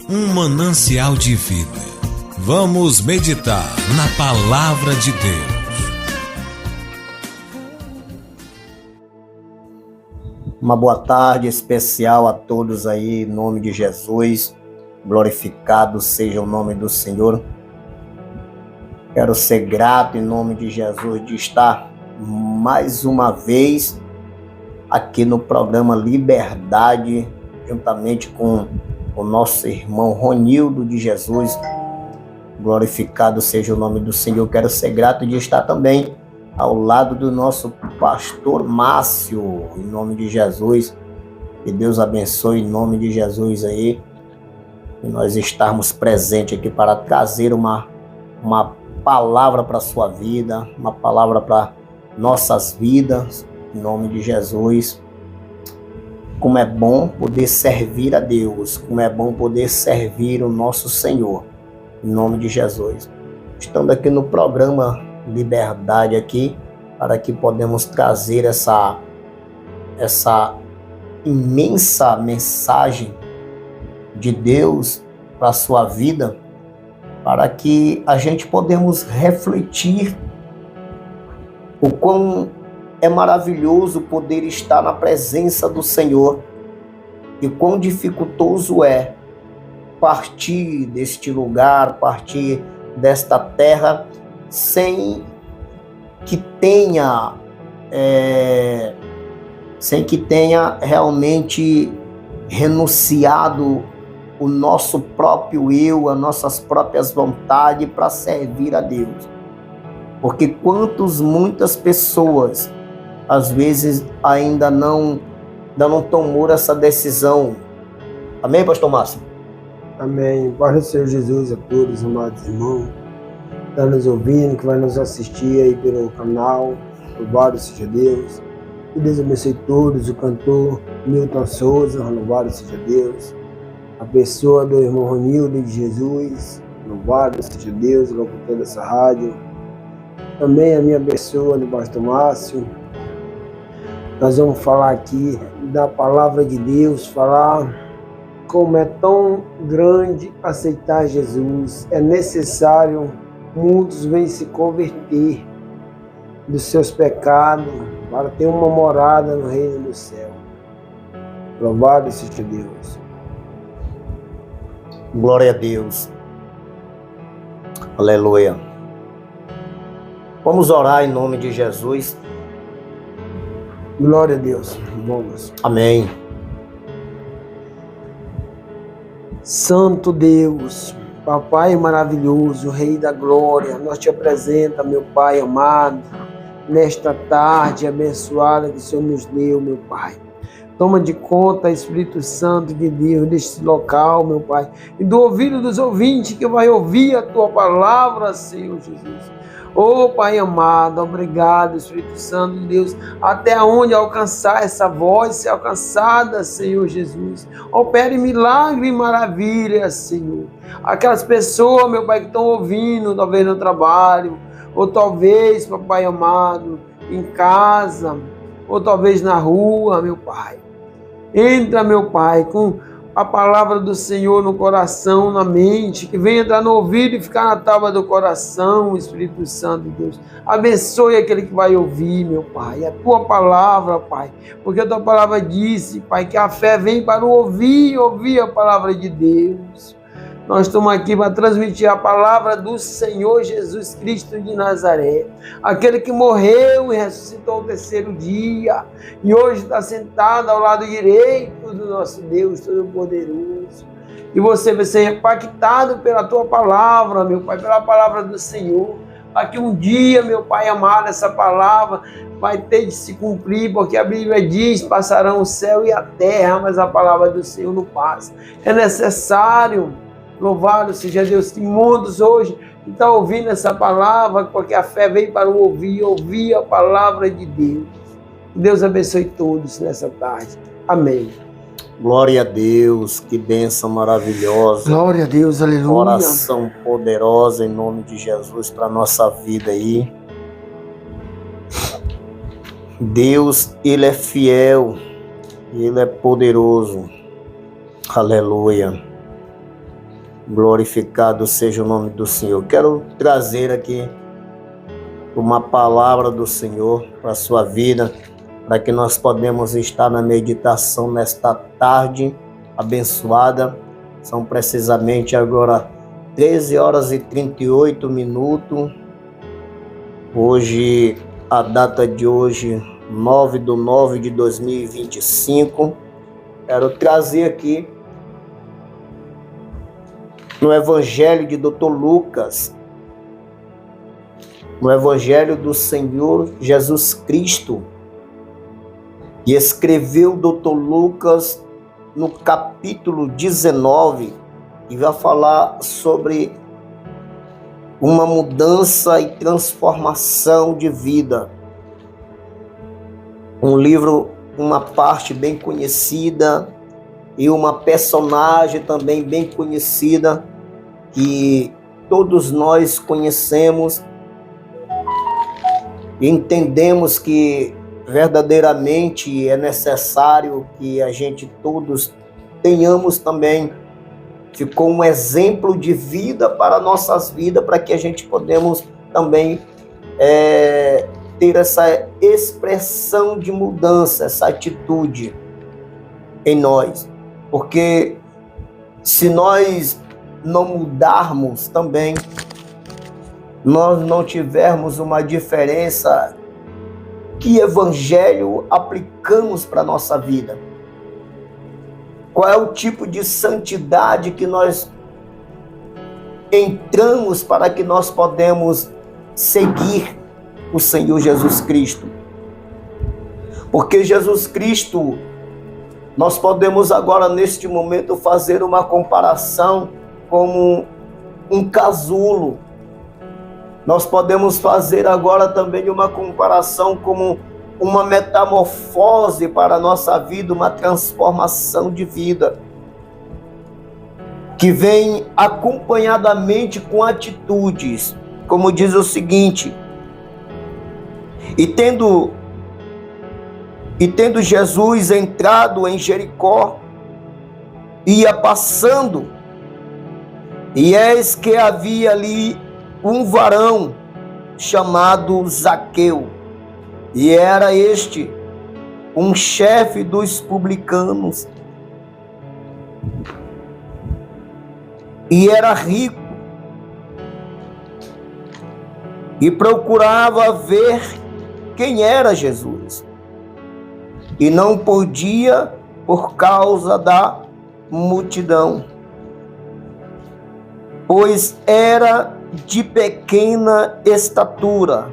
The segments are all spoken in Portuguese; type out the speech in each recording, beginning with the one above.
um manancial de vida. Vamos meditar na Palavra de Deus. Uma boa tarde especial a todos aí, em nome de Jesus. Glorificado seja o nome do Senhor. Quero ser grato em nome de Jesus de estar mais uma vez aqui no programa Liberdade, juntamente com o nosso irmão Ronildo de Jesus. Glorificado seja o nome do Senhor. Quero ser grato de estar também ao lado do nosso pastor Márcio, em nome de Jesus. Que Deus abençoe em nome de Jesus aí. E nós estarmos presentes aqui para trazer uma palavra para a sua vida, uma palavra para nossas vidas, em nome de Jesus. Como é bom poder servir a Deus, como é bom poder servir o nosso Senhor, em nome de Jesus. Estamos aqui no programa Liberdade aqui, para que podemos trazer essa imensa mensagem de Deus para a sua vida, para que a gente podemos refletir o quão é maravilhoso poder estar na presença do Senhor e quão dificultoso é partir deste lugar, partir desta terra sem que tenha realmente renunciado o nosso próprio eu, as nossas próprias vontades para servir a Deus. Porque muitas pessoas às vezes ainda não tomou essa decisão. Amém, pastor Márcio? Amém. Paz do Senhor Jesus a todos, amados irmãos, que está nos ouvindo, que vai nos assistir aí pelo canal. Louvado seja Deus. Que Deus abençoe todos, o cantor Milton Souza, louvado seja Deus. A pessoa do irmão Ronildo de Jesus, louvado seja Deus, locutor dessa rádio. Também a minha pessoa do pastor Márcio. Nós vamos falar aqui da palavra de Deus, falar como é tão grande aceitar Jesus. É necessário, muitos vêm se converter dos seus pecados para ter uma morada no reino do céu. Louvado seja Deus. Glória a Deus. Aleluia. Vamos orar em nome de Jesus. Glória a Deus. Vamos. Amém. Santo Deus, Papai maravilhoso, Rei da glória, nós te apresenta, meu Pai amado, nesta tarde abençoada que o Senhor nos deu, meu Pai. Toma de conta, Espírito Santo de Deus, deste local, meu Pai, e do ouvido dos ouvintes que vai ouvir a Tua palavra, Senhor Jesus. Oh, Pai amado, obrigado, Espírito Santo de Deus, até onde alcançar essa voz, ser alcançada, Senhor Jesus. Opere milagre e maravilha, Senhor. Aquelas pessoas, meu Pai, que estão ouvindo, talvez no trabalho, ou talvez, Papai amado, em casa, ou talvez na rua, meu Pai. Entra, meu Pai, com a palavra do Senhor no coração, na mente, que venha entrar no ouvido e ficar na tábua do coração, Espírito Santo de Deus. Abençoe aquele que vai ouvir, meu Pai, a Tua palavra, Pai, porque a Tua palavra disse, Pai, que a fé vem para ouvir a palavra de Deus. Nós estamos aqui para transmitir a palavra do Senhor Jesus Cristo de Nazaré, aquele que morreu e ressuscitou ao terceiro dia, e hoje está sentado ao lado direito do nosso Deus Todo-Poderoso. E você vai ser impactado pela Tua palavra, meu Pai, pela palavra do Senhor, para que um dia, meu Pai amado, essa palavra vai ter de se cumprir, porque a Bíblia diz, passarão o céu e a terra, mas a palavra do Senhor não passa. É necessário, louvado seja Deus, que muitos hoje estão ouvindo essa palavra, porque a fé vem para ouvir a palavra de Deus. Deus abençoe todos nessa tarde. Amém. Glória a Deus, que bênção maravilhosa. Glória a Deus, aleluia. Oração poderosa em nome de Jesus para a nossa vida aí. Deus, Ele é fiel, Ele é poderoso. Aleluia. Glorificado seja o nome do Senhor. Quero trazer aqui uma palavra do Senhor para a sua vida, para que nós podemos estar na meditação nesta tarde abençoada. São precisamente agora 13 horas e 38 minutos. Hoje, a data de hoje, 9/9/2025. Quero trazer aqui no Evangelho de Dr. Lucas, no Evangelho do Senhor Jesus Cristo, e escreveu Dr. Lucas no capítulo 19, e vai falar sobre uma mudança e transformação de vida. Um livro, uma parte bem conhecida e uma personagem também bem conhecida que todos nós conhecemos e entendemos que verdadeiramente é necessário que a gente todos tenhamos também. Ficou um exemplo de vida para nossas vidas, para que a gente podemos também ter essa expressão de mudança, essa atitude em nós. Porque se nós não mudarmos também, nós não tivermos uma diferença, que evangelho aplicamos para a nossa vida? Qual é o tipo de santidade que nós entramos para que nós podemos seguir o Senhor Jesus Cristo? Porque Jesus Cristo, nós podemos agora neste momento fazer uma comparação como um casulo. Nós podemos fazer agora também uma comparação como uma metamorfose para a nossa vida, uma transformação de vida, que vem acompanhadamente com atitudes, como diz o seguinte: e tendo Jesus entrado em Jericó, ia passando, e eis que havia ali um varão chamado Zaqueu, e era este um chefe dos publicanos, e era rico, e procurava ver quem era Jesus, e não podia por causa da multidão, pois era de pequena estatura.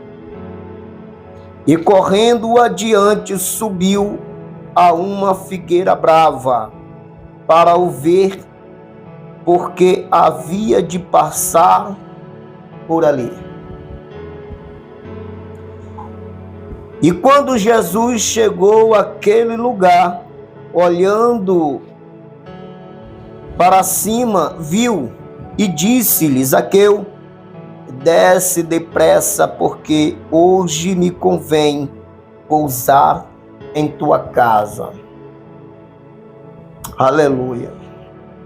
E correndo adiante, subiu a uma figueira brava para o ver, porque havia de passar por ali. E quando Jesus chegou àquele lugar, olhando para cima, viu e disse-lhe: Zaqueu, desce depressa, porque hoje me convém pousar em tua casa. Aleluia.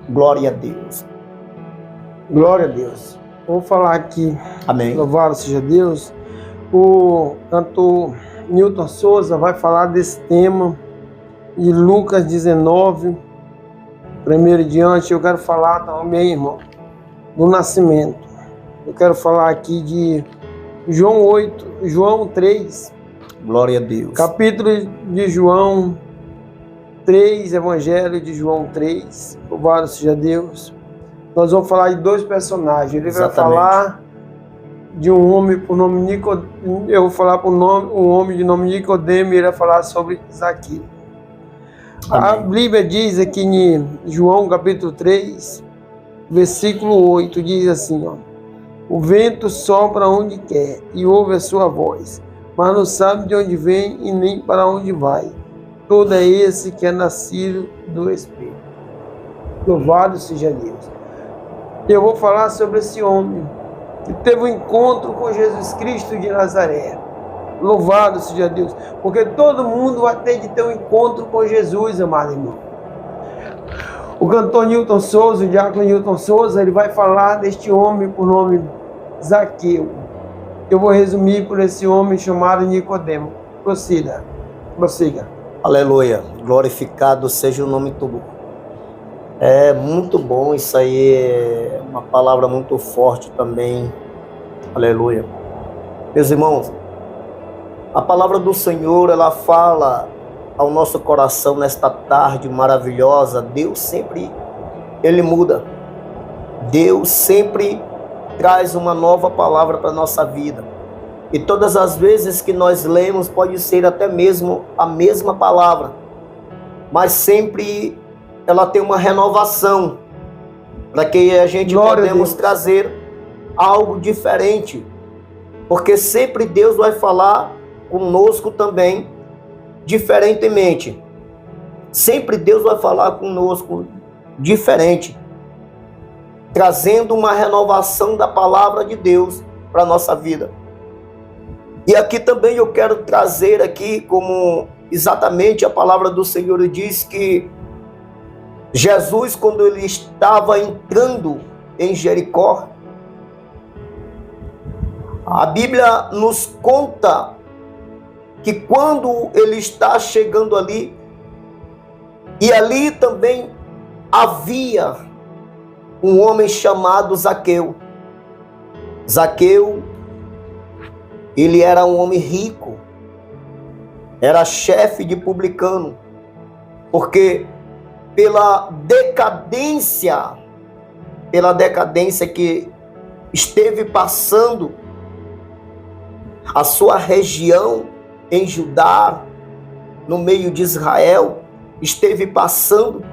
Glória a Deus. Glória a Deus. Vou falar aqui. Amém. Louvado seja Deus. O cantor Newton Souza vai falar desse tema de Lucas 19, primeiro e diante. Eu quero falar também, irmão, do nascimento. Eu quero falar aqui de João 3. Glória a Deus. Capítulo de João 3, Evangelho de João 3. Louvado seja Deus. Nós vamos falar de dois personagens. Ele Exatamente. vai falar de um homem por nome Nicodemo. Eu vou falar por um homem de nome Nicodemo, e ele vai falar sobre Zaqueu. A Bíblia diz aqui em João capítulo 3, versículo 8, diz assim, ó: o vento sopra onde quer e ouve a sua voz, mas não sabe de onde vem e nem para onde vai. Todo é esse que é nascido do Espírito. Louvado seja Deus. Eu vou falar sobre esse homem que teve um encontro com Jesus Cristo de Nazaré. Louvado seja Deus, porque todo mundo vai ter de ter um encontro com Jesus, amado irmão. O cantor Newton Souza, o diácono Newton Souza, ele vai falar deste homem por nome Zaqueu. Eu vou resumir por esse homem chamado Nicodemo. Prossiga. Aleluia. Glorificado seja o nome do Senhor. É muito bom isso aí, é uma palavra muito forte também. Aleluia. Meus irmãos, a palavra do Senhor, ela fala ao nosso coração nesta tarde maravilhosa. Deus sempre, Ele muda. Deus sempre traz uma nova palavra para a nossa vida. E todas as vezes que nós lemos, pode ser até mesmo a mesma palavra, mas sempre ela tem uma renovação, para que a gente podemos trazer algo diferente. Porque sempre Deus vai falar conosco também diferentemente. Sempre Deus vai falar conosco diferente, trazendo uma renovação da palavra de Deus para a nossa vida. E aqui também eu quero trazer aqui como exatamente a palavra do Senhor diz que Jesus, quando ele estava entrando em Jericó, a Bíblia nos conta que quando ele está chegando ali, e ali também havia um homem chamado Zaqueu. Zaqueu, ele era um homem rico, era chefe de publicano, porque pela decadência que esteve passando a sua região em Judá, no meio de Israel, esteve passando.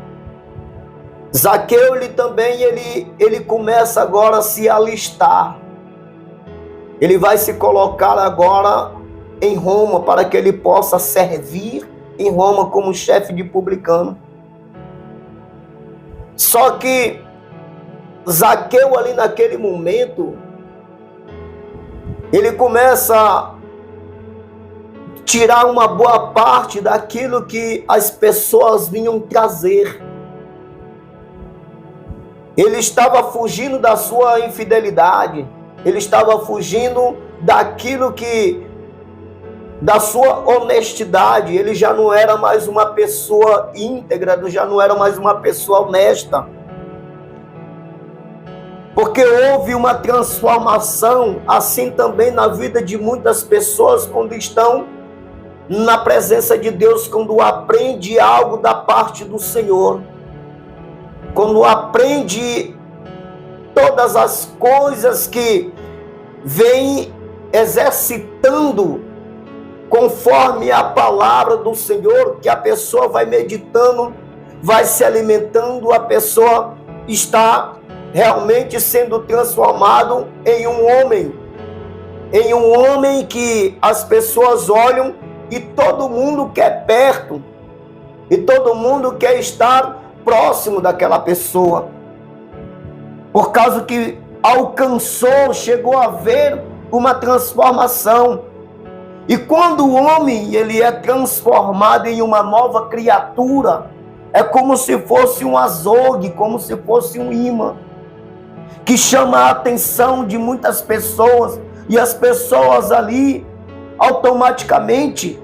Zaqueu, ele também, ele começa agora a se alistar. Ele vai se colocar agora em Roma para que ele possa servir em Roma como chefe de publicano. Só que Zaqueu ali naquele momento, ele começa a tirar uma boa parte daquilo que as pessoas vinham trazer. Ele estava fugindo da sua infidelidade, ele estava fugindo daquilo que, da sua honestidade. Ele já não era mais uma pessoa íntegra, já não era mais uma pessoa honesta. Porque houve uma transformação, assim também na vida de muitas pessoas quando estão na presença de Deus, quando aprende algo da parte do Senhor, quando aprende todas as coisas que vem exercitando conforme a palavra do Senhor, que a pessoa vai meditando, vai se alimentando, a pessoa está realmente sendo transformado em um homem que as pessoas olham e todo mundo quer perto, e todo mundo quer estar próximo daquela pessoa, por causa que alcançou, chegou a ver uma transformação. E quando o homem ele é transformado em uma nova criatura, é como se fosse um azogue, como se fosse um imã, que chama a atenção de muitas pessoas, e as pessoas ali, automaticamente,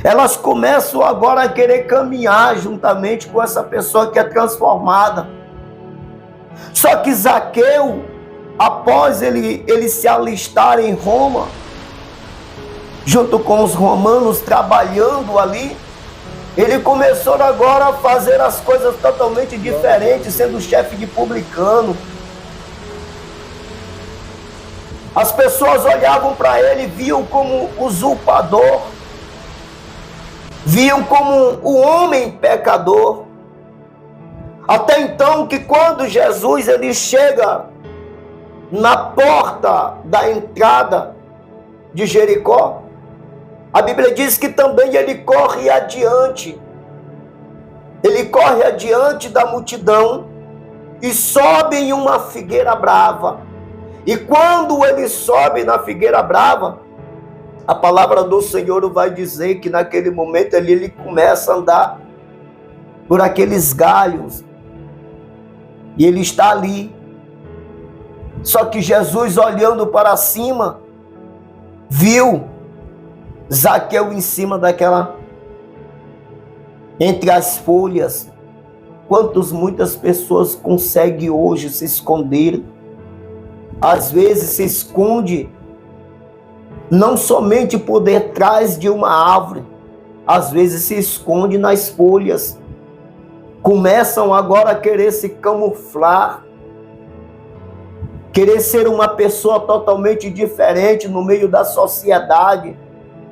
elas começam agora a querer caminhar juntamente com essa pessoa que é transformada. Só que Zaqueu, após ele se alistar em Roma, junto com os romanos, trabalhando ali, ele começou agora a fazer as coisas totalmente diferentes, sendo chefe de publicano. As pessoas olhavam para ele, viam como usurpador, viam como o homem pecador. Até então que quando Jesus ele chega na porta da entrada de Jericó, a Bíblia diz que também ele corre adiante. Ele corre adiante da multidão e sobe em uma figueira brava. E quando ele sobe na figueira brava, a palavra do Senhor vai dizer que naquele momento ele começa a andar por aqueles galhos. E ele está ali. Só que Jesus, olhando para cima, viu Zaqueu em cima daquela, entre as folhas. Muitas pessoas conseguem hoje se esconder? Às vezes se esconde não somente por detrás de uma árvore, às vezes se esconde nas folhas. Começam agora a querer se camuflar, querer ser uma pessoa totalmente diferente no meio da sociedade.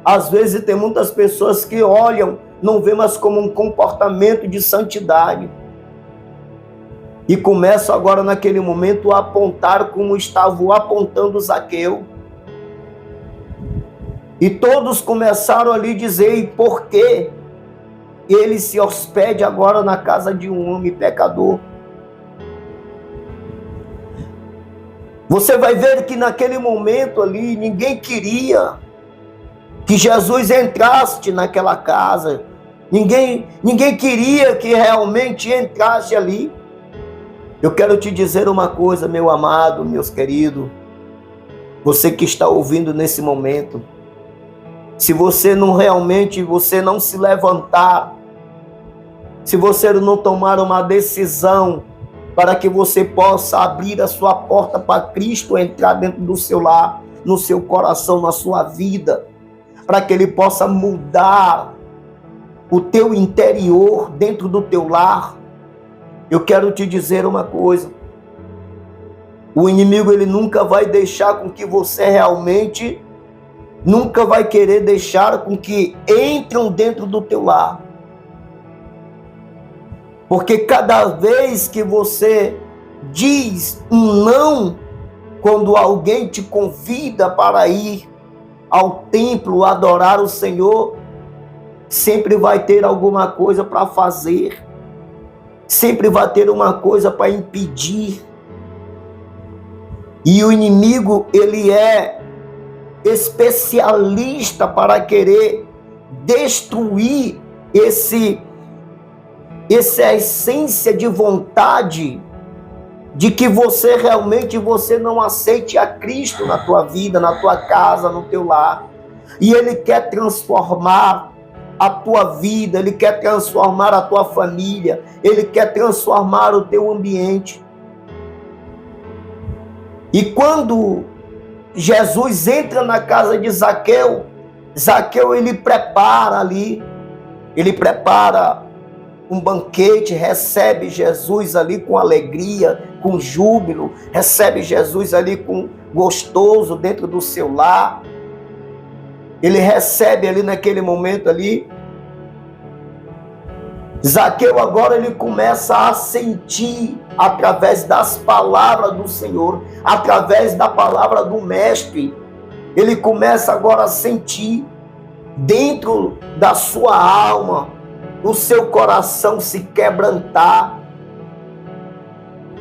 Às vezes tem muitas pessoas que olham, não vê mais como um comportamento de santidade. E começam agora naquele momento a apontar como estavam apontando Zaqueu. E todos começaram ali a dizer, e por que ele se hospede agora na casa de um homem pecador? Você vai ver que naquele momento ali, ninguém queria que Jesus entrasse naquela casa. Ninguém queria que realmente entrasse ali. Eu quero te dizer uma coisa, meu amado, meus queridos, você que está ouvindo nesse momento, se você não se levantar, se você não tomar uma decisão para que você possa abrir a sua porta para Cristo entrar dentro do seu lar, no seu coração, na sua vida, para que Ele possa mudar o teu interior dentro do teu lar, eu quero te dizer uma coisa. O inimigo, ele nunca vai deixar com que você realmente, nunca vai querer deixar com que entrem dentro do teu lar. Porque cada vez que você diz um não, quando alguém te convida para ir ao templo adorar o Senhor, sempre vai ter alguma coisa para fazer. Sempre vai ter uma coisa para impedir. E o inimigo, ele é especialista para querer destruir essa essência de vontade de que você realmente não aceite a Cristo na tua vida, na tua casa, no teu lar. E ele quer transformar a tua vida, ele quer transformar a tua família, ele quer transformar o teu ambiente. E quando Jesus entra na casa de Zaqueu, ele prepara ali, ele prepara um banquete, recebe Jesus ali com alegria, com júbilo, recebe Jesus ali com gostoso dentro do seu lar. Ele recebe ali naquele momento ali. Zaqueu agora ele começa a sentir através das palavras do Senhor, através da palavra do Mestre. Ele começa agora a sentir dentro da sua alma, o seu coração se quebrantar.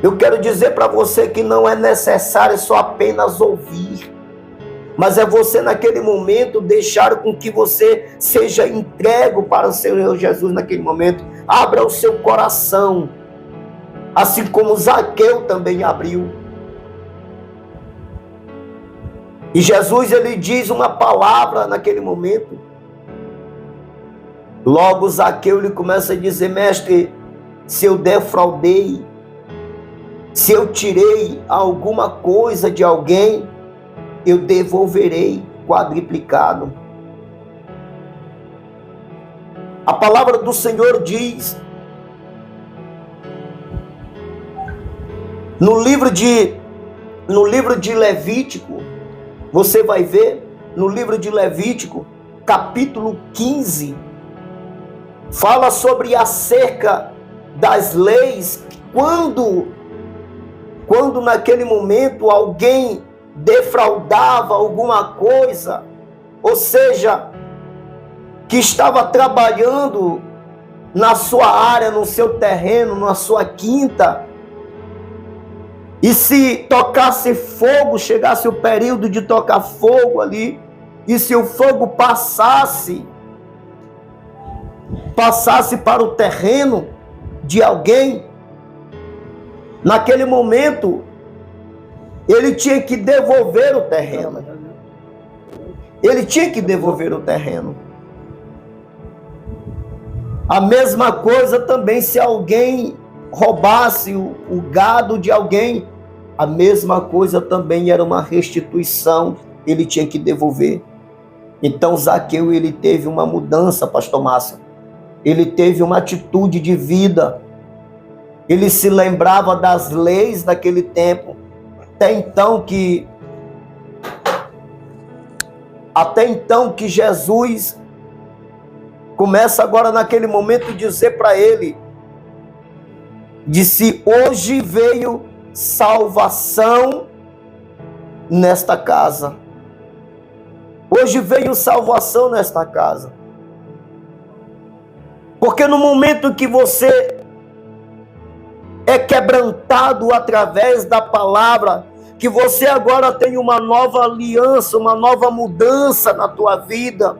Eu quero dizer para você que não é necessário só apenas ouvir, mas é você naquele momento deixar com que você seja entregue para o Senhor Jesus naquele momento. Abra o seu coração, assim como Zaqueu também abriu. E Jesus, ele diz uma palavra naquele momento. Logo Zaqueu, ele começa a dizer: mestre, se eu defraudei, se eu tirei alguma coisa de alguém, eu devolverei quadriplicado. A palavra do Senhor diz, no livro de Levítico, você vai ver, no livro de Levítico, capítulo 15, fala sobre acerca das leis, quando naquele momento alguém defraudava alguma coisa, ou seja, que estava trabalhando na sua área, no seu terreno, na sua quinta, e se tocasse fogo, chegasse o período de tocar fogo ali, e se o fogo passasse para o terreno, de alguém, naquele momento, ele tinha que devolver o terreno. Ele tinha que devolver o terreno. A mesma coisa também se alguém roubasse o gado de alguém, a mesma coisa também era uma restituição, ele tinha que devolver. Então Zaqueu, ele teve uma mudança, pastor Márcio. Ele teve uma atitude de vida. Ele se lembrava das leis daquele tempo, até então que Jesus começa agora naquele momento dizer para ele, disse: hoje veio salvação nesta casa. Hoje veio salvação nesta casa. Porque no momento que você é quebrantado através da palavra, que você agora tem uma nova aliança, uma nova mudança na tua vida,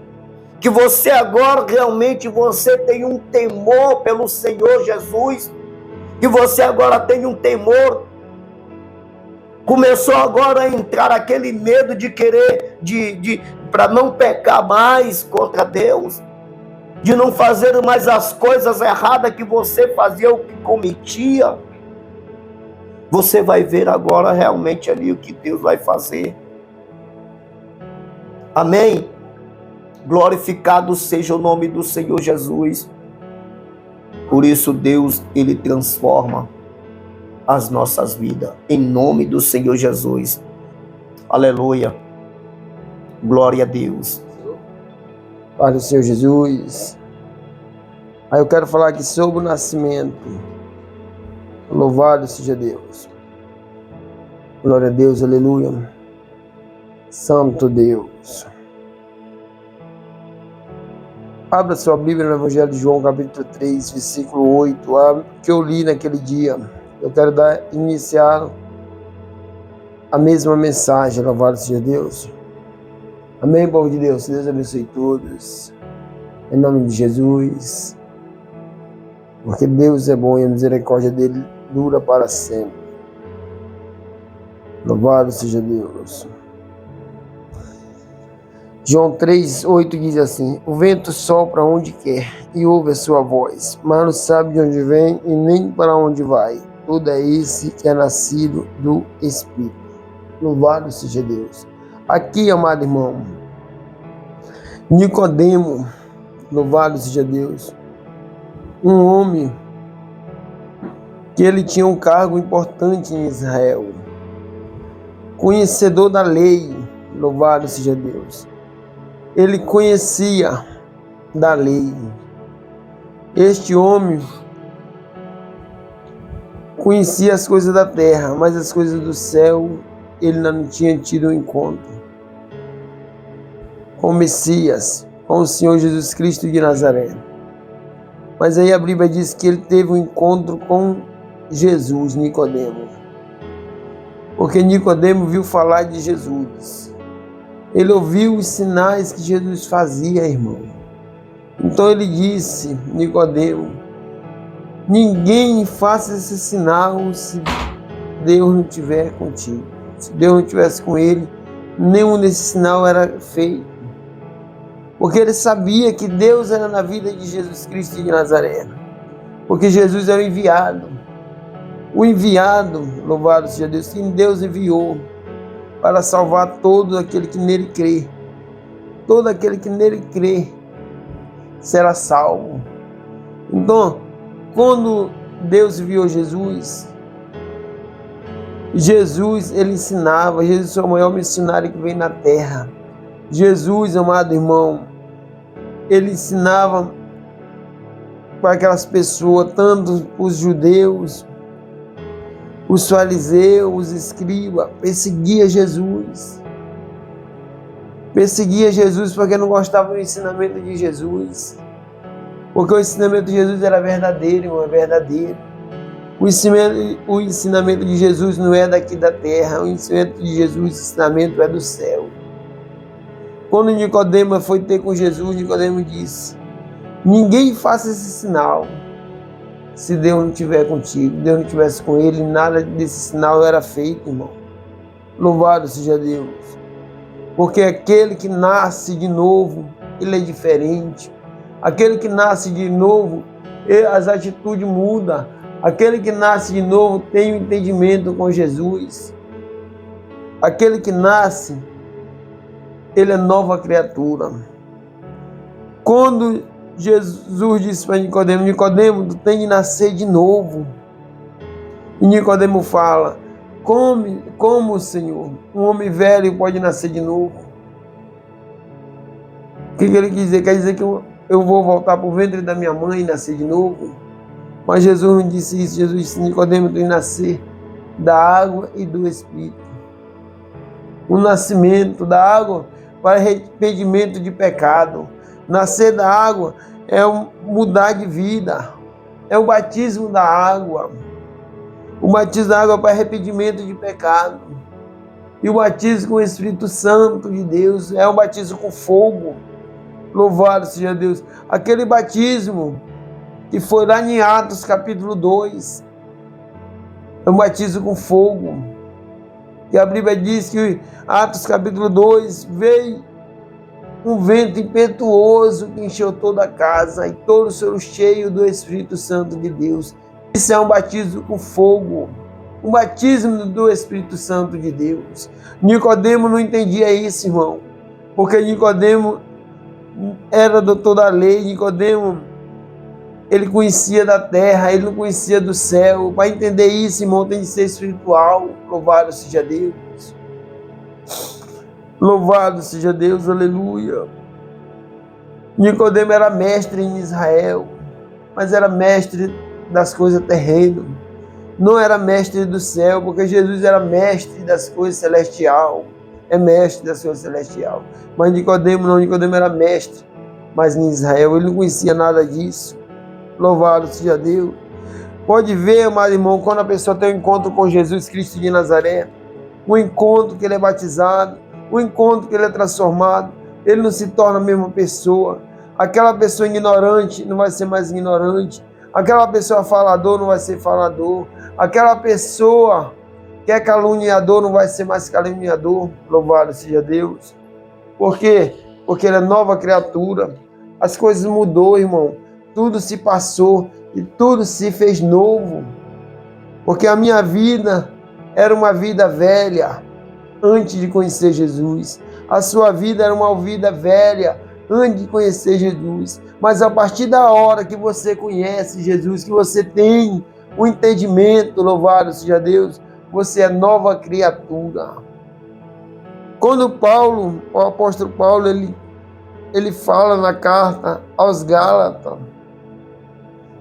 que você agora realmente você tem um temor pelo Senhor Jesus, que você agora tem um temor, começou agora a entrar aquele medo de querer, para não pecar mais contra Deus, de não fazer mais as coisas erradas que você fazia, o que cometia. Você vai ver agora realmente ali o que Deus vai fazer. Amém? Glorificado seja o nome do Senhor Jesus. Por isso Deus, ele transforma as nossas vidas. Em nome do Senhor Jesus. Aleluia. Glória a Deus. Pai do Senhor Jesus. Aí eu quero falar aqui sobre o nascimento. Louvado seja Deus. Glória a Deus, aleluia. Santo Deus. Abra sua Bíblia no Evangelho de João, capítulo 3, versículo 8, que eu li naquele dia. Eu quero iniciar a mesma mensagem. Louvado seja Deus. Amém, povo de Deus. Deus abençoe todos. Em nome de Jesus. Porque Deus é bom e a misericórdia dele dura para sempre. Louvado seja Deus. João 3, 8 diz assim: o vento sopra onde quer e ouve a sua voz, mas não sabe de onde vem e nem para onde vai. Tudo é esse que é nascido do Espírito. Louvado seja Deus. Aqui, amado irmão, Nicodemo, louvado seja Deus, um homem que ele tinha um cargo importante em Israel, conhecedor da lei, louvado seja Deus. Ele conhecia da lei. Este homem conhecia as coisas da terra, mas as coisas do céu ele não tinha tido um encontro com o Messias, com o Senhor Jesus Cristo de Nazaré. Mas aí a Bíblia diz que ele teve um encontro com Jesus, Nicodemo. Porque Nicodemo viu falar de Jesus. Ele ouviu os sinais que Jesus fazia, irmão. Então ele disse, Nicodemo, ninguém faça esse sinal se Deus não estiver contigo. Se Deus não estivesse com ele, nenhum desse sinal era feito. Porque ele sabia que Deus era na vida de Jesus Cristo de Nazaré. Porque Jesus era o enviado. O enviado, louvado seja Deus, que Deus enviou para salvar todo aquele que nele crê. Todo aquele que nele crê será salvo. Então, quando Deus enviou Jesus, ele ensinava. Jesus foi o maior missionário que veio na terra. Jesus, amado irmão, ele ensinava para aquelas pessoas, tanto os judeus, os fariseus, os escribas, perseguia Jesus. Perseguia Jesus porque não gostava do ensinamento de Jesus. Porque o ensinamento de Jesus era verdadeiro, irmão, é verdadeiro. O ensinamento de Jesus não é daqui da terra, o ensinamento de Jesus, o ensinamento é do céu. Quando Nicodemo foi ter com Jesus, Nicodemo disse: ninguém faça esse sinal se Deus não estiver contigo, Deus não estivesse com ele, nada desse sinal era feito, irmão. Louvado seja Deus. Porque aquele que nasce de novo, ele é diferente. Aquele que nasce de novo, as atitudes mudam. Aquele que nasce de novo tem um entendimento com Jesus. Aquele que nasce, ele é nova criatura. Quando Jesus disse para Nicodemo: Nicodemo, tu tem de nascer de novo. E Nicodemo fala: como, Senhor, um homem velho pode nascer de novo? O que ele quer dizer? Quer dizer que eu vou voltar para o ventre da minha mãe e nascer de novo? Mas Jesus não disse isso. Jesus disse: Nicodemo, tu tem de nascer da água e do Espírito. O nascimento da água para arrependimento de pecado. Nascer da água é mudar de vida. É o batismo da água. O batismo da água para arrependimento de pecado. E o batismo com o Espírito Santo de Deus é o batismo com fogo. Louvado seja Deus. Aquele batismo que foi lá em Atos capítulo 2. É um batismo com fogo. E a Bíblia diz que Atos capítulo 2 veio um vento impetuoso que encheu toda a casa e todos foram cheios do Espírito Santo de Deus. Isso é um batismo com fogo, um batismo do Espírito Santo de Deus. Nicodemo não entendia isso, irmão, porque Nicodemo era doutor da lei. Nicodemo, ele conhecia da terra, ele não conhecia do céu. Para entender isso, irmão, tem de ser espiritual. Louvado seja Deus. Louvado seja Deus, aleluia. Nicodemo era mestre em Israel, mas era mestre das coisas terrenas. Não era mestre do céu, porque Jesus era mestre das coisas celestiais. É mestre das coisas celestiais. Mas Nicodemo não, Nicodemo era mestre, mas em Israel ele não conhecia nada disso. Louvado seja Deus. Pode ver, amado irmão, quando a pessoa tem um encontro com Jesus Cristo de Nazaré, um encontro que ele é batizado, um encontro que ele é transformado, ele não se torna a mesma pessoa. Aquela pessoa ignorante não vai ser mais ignorante. Aquela pessoa falador não vai ser falador. Aquela pessoa que é caluniador não vai ser mais caluniador. Louvado seja Deus. Por quê? Porque ele é nova criatura. As coisas mudou, irmão. Tudo se passou e tudo se fez novo. Porque a minha vida era uma vida velha antes de conhecer Jesus. A sua vida era uma vida velha antes de conhecer Jesus. Mas a partir da hora que você conhece Jesus, que você tem o entendimento, louvado seja Deus, você é nova criatura. Quando o apóstolo Paulo, ele fala na carta aos Gálatas,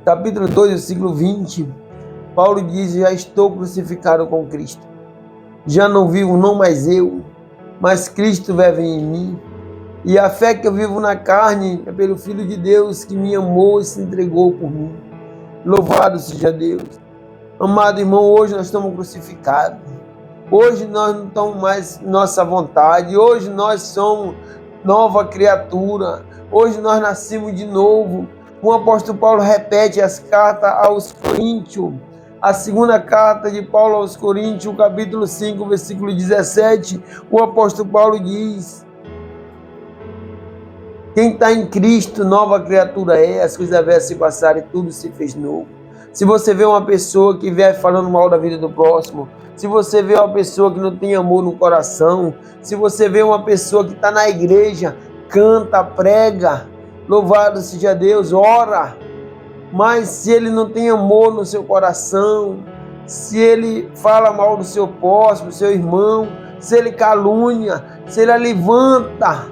capítulo 2, versículo 20, Paulo diz: já estou crucificado com Cristo. Já não vivo, não mais eu, mas Cristo vive em mim. E a fé que eu vivo na carne é pelo Filho de Deus que me amou e se entregou por mim. Louvado seja Deus. Amado irmão, hoje nós estamos crucificados. Hoje nós não estamos mais nossa vontade. Hoje nós somos nova criatura. Hoje nós nascemos de novo. O apóstolo Paulo repete as cartas aos Coríntios. A segunda carta de Paulo aos Coríntios, capítulo 5, versículo 17, o apóstolo Paulo diz: quem está em Cristo, nova criatura é, as coisas velhas se passaram e tudo se fez novo. Se você vê uma pessoa que vier falando mal da vida do próximo, se você vê uma pessoa que não tem amor no coração, se você vê uma pessoa que está na igreja, canta, prega, louvado seja Deus, ora, mas se ele não tem amor no seu coração, se ele fala mal do seu próximo, do seu irmão, se ele calúnia, se ele levanta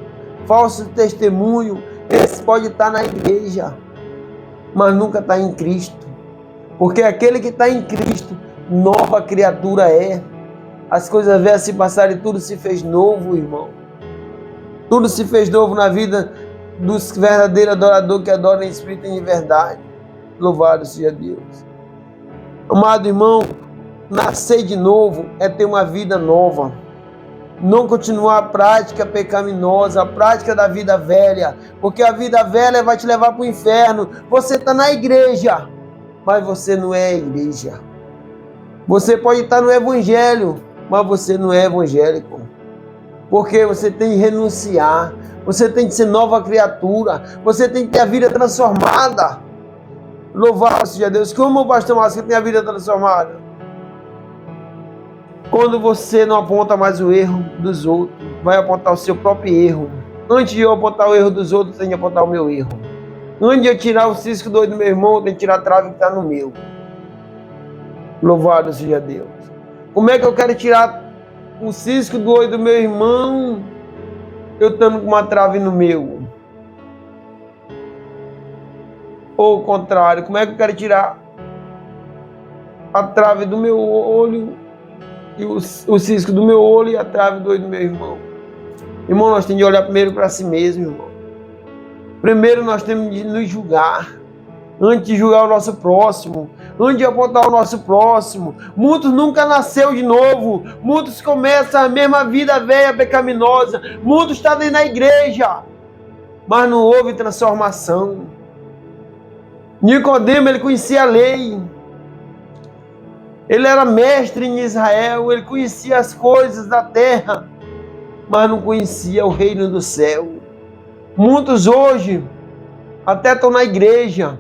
falso testemunho, esse pode estar na igreja, mas nunca está em Cristo. Porque aquele que está em Cristo, nova criatura é. As coisas velhas se passaram e tudo se fez novo, irmão. Tudo se fez novo na vida dos verdadeiros adoradores que adoram em espírito e em verdade. Louvado seja Deus. Amado irmão, nascer de novo é ter uma vida nova. Não continuar a prática pecaminosa, a prática da vida velha. Porque a vida velha vai te levar para o inferno. Você está na igreja, mas você não é igreja. Você pode estar no evangelho, mas você não é evangélico. Porque você tem que renunciar, você tem que ser nova criatura, você tem que ter a vida transformada. Louvado seja Deus. Como o pastor Márcio tem a vida transformada? Quando você não aponta mais o erro dos outros, vai apontar o seu próprio erro. Antes de eu apontar o erro dos outros, eu tenho que apontar o meu erro. Antes de eu tirar o cisco do olho do meu irmão, eu tenho que tirar a trave que está no meu. Louvado seja Deus. Como é que eu quero tirar o cisco do olho do meu irmão, eu estando com uma trave no meu? Ou o contrário, como é que eu quero tirar a trave do meu olho e o cisco do meu olho e a trave do olho do meu irmão? Irmão, nós temos de olhar primeiro para si mesmo, irmão. Primeiro nós temos de nos julgar, antes de julgar o nosso próximo, antes de apontar o nosso próximo. Muitos nunca nasceu de novo, muitos começam a mesma vida velha pecaminosa, muitos estão dentro da igreja, mas não houve transformação. Nicodemo, ele conhecia a lei, ele era mestre em Israel, ele conhecia as coisas da terra, mas não conhecia o reino do céu. Muitos hoje até estão na igreja,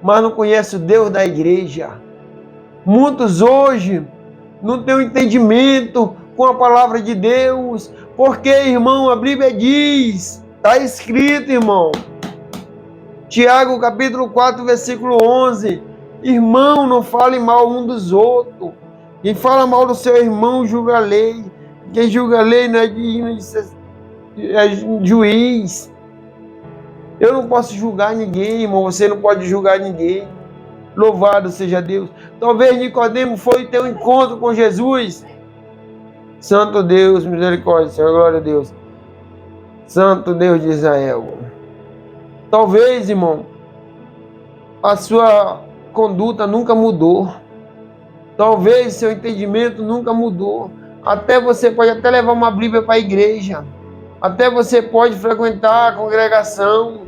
mas não conhecem o Deus da igreja. Muitos hoje não têm um entendimento com a palavra de Deus, porque, irmão, a Bíblia diz, está escrito, irmão, Tiago capítulo 4, versículo 11, irmão, não fale mal um dos outros. Quem fala mal do seu irmão julga a lei. Quem julga a lei não é digno de ser juiz. Eu não posso julgar ninguém, irmão. Você não pode julgar ninguém. Louvado seja Deus. Talvez Nicodemo foi ter um encontro com Jesus. Santo Deus, misericórdia, Senhor, glória a Deus. Santo Deus de Israel. Talvez, irmão, a sua conduta nunca mudou. Talvez seu entendimento nunca mudou. Até você pode até levar uma Bíblia para a igreja. Até você pode frequentar a congregação.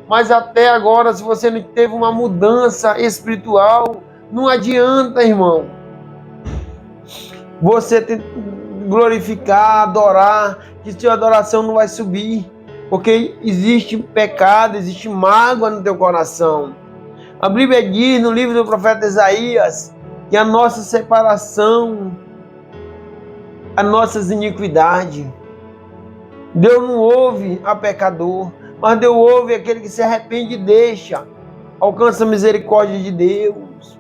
Mas até agora, se você não teve uma mudança espiritual, não adianta, irmão. Você tem que glorificar, adorar, que sua adoração não vai subir. Porque existe pecado, existe mágoa no teu coração. A Bíblia diz no livro do profeta Isaías que a nossa separação, as nossas iniquidades, Deus não ouve a pecador, mas Deus ouve aquele que se arrepende e deixa, alcança a misericórdia de Deus.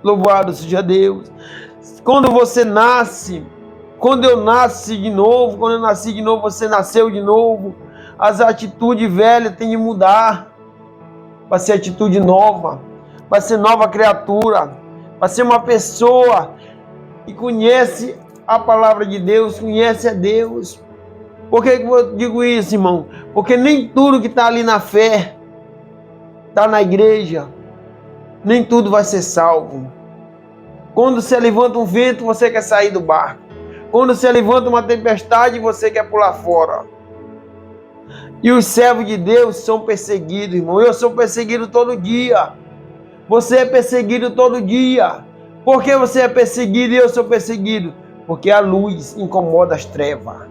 Louvado seja Deus. Quando você nasce, quando eu nasci de novo, quando eu nasci de novo, você nasceu de novo, as atitudes velhas têm de mudar, para ser atitude nova, para ser nova criatura, para ser uma pessoa que conhece a palavra de Deus, conhece a Deus. Por que eu digo isso, irmão? Porque nem tudo que está ali na fé, está na igreja, nem tudo vai ser salvo. Quando se levanta um vento, você quer sair do barco. Quando se levanta uma tempestade, você quer pular fora. E os servos de Deus são perseguidos, irmão. Eu sou perseguido todo dia. Você é perseguido todo dia. Por que você é perseguido e eu sou perseguido? Porque a luz incomoda as trevas.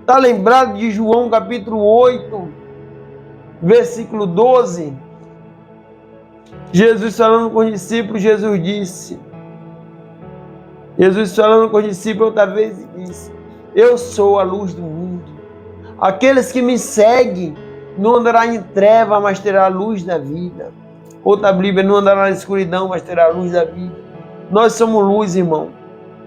Está lembrado de João capítulo 8, versículo 12? Jesus falando com os discípulos, Jesus disse, outra vez disse, eu sou a luz do mundo. Aqueles que me seguem não andará em treva, mas terá a luz da vida. Outra Bíblia, não andará na escuridão, mas terá a luz da vida. Nós somos luz, irmão.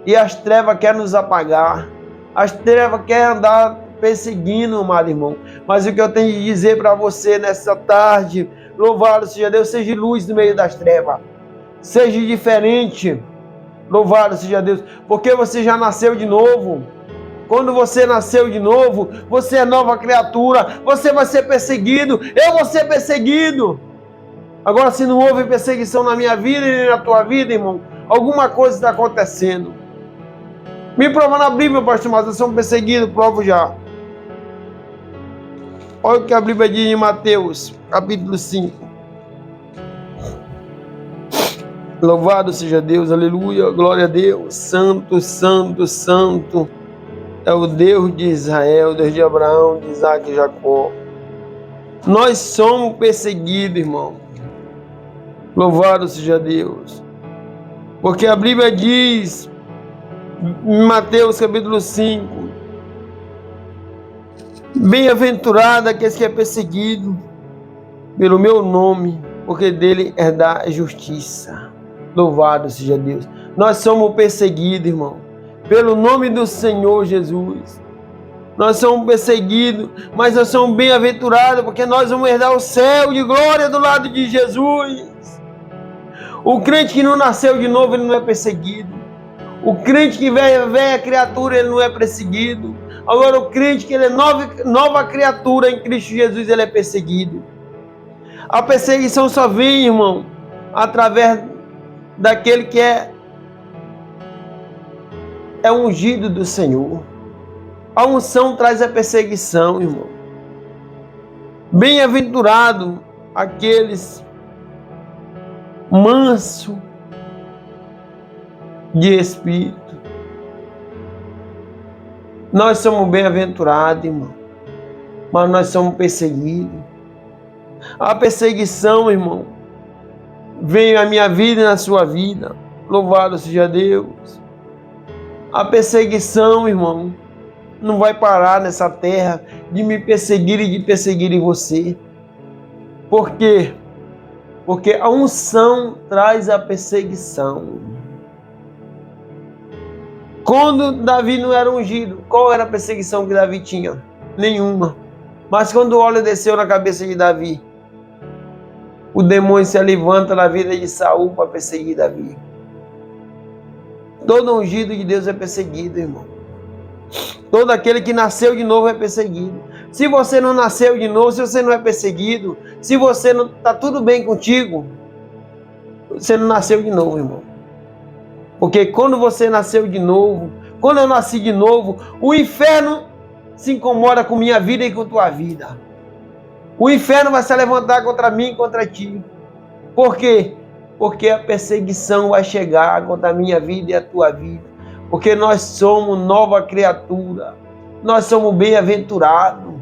E as trevas querem nos apagar. As trevas querem andar perseguindo, amado irmão. Mas o que eu tenho de dizer para você nessa tarde, louvado seja Deus, seja luz no meio das trevas. Seja diferente. Louvado seja Deus. Porque você já nasceu de novo. Quando você nasceu de novo, você é nova criatura, você vai ser perseguido, eu vou ser perseguido. Agora, se não houve perseguição na minha vida e na tua vida, irmão, alguma coisa está acontecendo. Me prova na Bíblia, pastor, mas nós somos perseguidos, provo já. Olha o que a Bíblia diz em Mateus, capítulo 5. Louvado seja Deus, aleluia, glória a Deus. Santo, santo, santo é o Deus de Israel, Deus de Abraão, de Isaac e Jacó. Nós somos perseguidos, irmão. Louvado seja Deus. Porque a Bíblia diz, em Mateus capítulo 5, bem-aventurado aqueles que é perseguido pelo meu nome, porque dele é da justiça. Louvado seja Deus. Nós somos perseguidos, irmão, pelo nome do Senhor Jesus. Nós somos perseguidos, mas nós somos bem-aventurados, porque nós vamos herdar o céu de glória do lado de Jesus. O crente que não nasceu de novo, ele não é perseguido. O crente que velha criatura, ele não é perseguido. Agora, o crente que ele é nova criatura em Cristo Jesus, ele é perseguido. A perseguição só vem, irmão, através daquele que é ungido do Senhor. A unção traz a perseguição, irmão. Bem-aventurado aqueles manso de espírito. Nós somos bem-aventurados, irmão, mas nós somos perseguidos. A perseguição, irmão, vem na minha vida e na sua vida. Louvado seja Deus. A perseguição, irmão, não vai parar nessa terra de me perseguir e de perseguir você. Por quê? Porque a unção traz a perseguição. Quando Davi não era ungido, qual era a perseguição que Davi tinha? Nenhuma. Mas quando o óleo desceu na cabeça de Davi, o demônio se levanta na vida de Saul para perseguir Davi. Todo ungido de Deus é perseguido, irmão. Todo aquele que nasceu de novo é perseguido. Se você não nasceu de novo, se você não é perseguido, se você não está tudo bem contigo, você não nasceu de novo, irmão. Porque quando você nasceu de novo, quando eu nasci de novo, o inferno se incomoda com minha vida e com tua vida. O inferno vai se levantar contra mim e contra ti. Por quê? Porque a perseguição vai chegar contra a minha vida e a tua vida. Porque nós somos nova criatura. Nós somos bem-aventurados.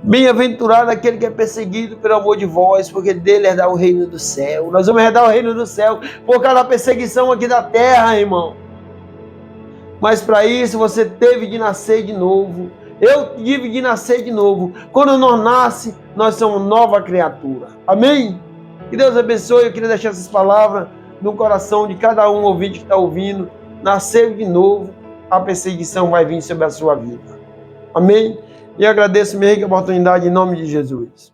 Bem-aventurado aquele que é perseguido pelo amor de vós, porque dele herdar o reino do céu. Nós vamos herdar o reino do céu por causa da perseguição aqui da terra, irmão. Mas para isso você teve de nascer de novo. Eu tive de nascer de novo. Quando nós nasce, nós somos nova criatura. Amém? Que Deus abençoe. Eu queria deixar essas palavras no coração de cada um ouvinte que está ouvindo. Nasceu de novo, a perseguição vai vir sobre a sua vida. Amém? E agradeço mesmo a oportunidade em nome de Jesus.